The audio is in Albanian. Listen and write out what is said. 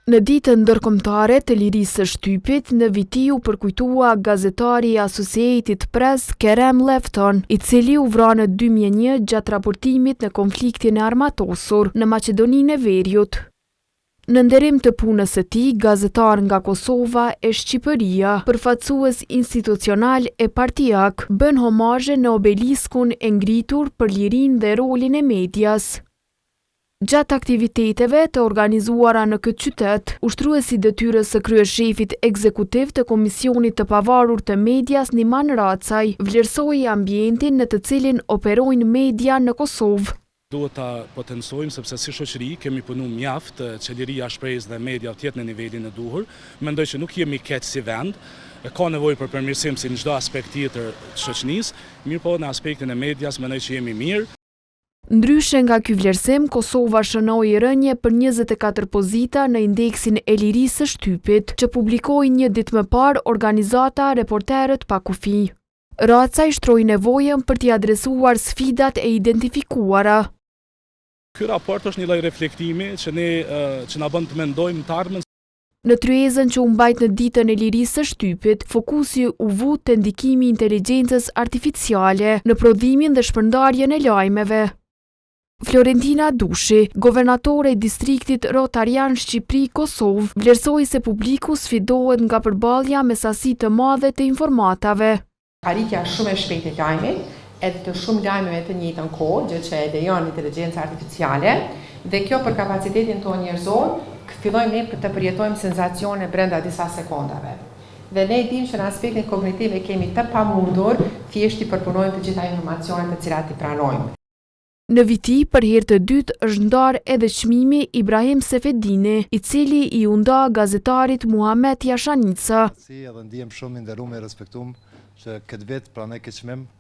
Në ditën ndërkombëtare të lirisë së shtypit, në viti u përkujtua gazetari i Associated Press Kerem Lefton, i cili u vra në 2001 gjatë raportimit në konfliktin e armatosur në Maqedoninë e Veriut. Në nderim të punës së tij, gazetar nga Kosova e Shqipëria, përfaqësues institucional e partijak, bën homazhe në obeliskun e ngritur për lirinë dhe rolin e medias. Gjatë aktiviteteve të organizuara në këtë qytet, ushtruesi detyrës së kryeshefit ekzekutiv të Komisionit të Pavarur të Medias Niman Racaj vlerësoi ambientin në të cilin operojnë media në Kosovë. Duhet ta potencojmë sepse si shoqëri kemi punuar mjaft që liria e shpresës dhe media të jetë në nivelin e duhur. Mendoj që nuk jemi keq si vend, ka nevojë për përmirësim si në çdo aspekt tjetër të shoqënisë, mirëpo në aspektin e medias mendoj që jemi mirë. Ndryshe nga ky vlerësim, Kosova shënoi rënje për 24 pozita në indeksin e lirisë së shtypit, që publikoi një ditë më parë organizata Reporterët pa kufi. Racaj shtroi nevojën për t'i adresuar sfidat e identifikuara. Ky raport është një lloj reflektimi që na bën të mendojmë të ardhmen. Në tryezën që u mbajt në ditën e lirisë së shtypit, fokusi u vu te ndikimi i inteligjencës artificiale në prodhimin dhe shpërndarjen e lajmeve. Florentina Dushi, governatore e distriktit Rotarian Shqipëri-Kosovë, vlerësoi se publiku sfidohet nga përballja me sasi të madhe të informatave. Arritja shumë e shpejtë e lajmit edhe të shumë lajmeve të njëjtën kohë, gjë që e lejon inteligjenca artificiale, dhe kjo për kapacitetin tonë njerëzor, fillojmë ne të përjetojmë senzacione brenda disa sekondave. Dhe ne dimë që në aspektin kognitiv e kemi të pamundur thjesht i përpunojmë të gjitha informacionet të cilat i pranojmë. Në viti, për herë të dytë është ndarë edhe çmimi Ibrahim Sefedini, i cili i u nda gazetarit Muhamet Jashanica. Si edhe ndihem shumë i nderuar e respektuar që këtë vit pranoj këtë çmim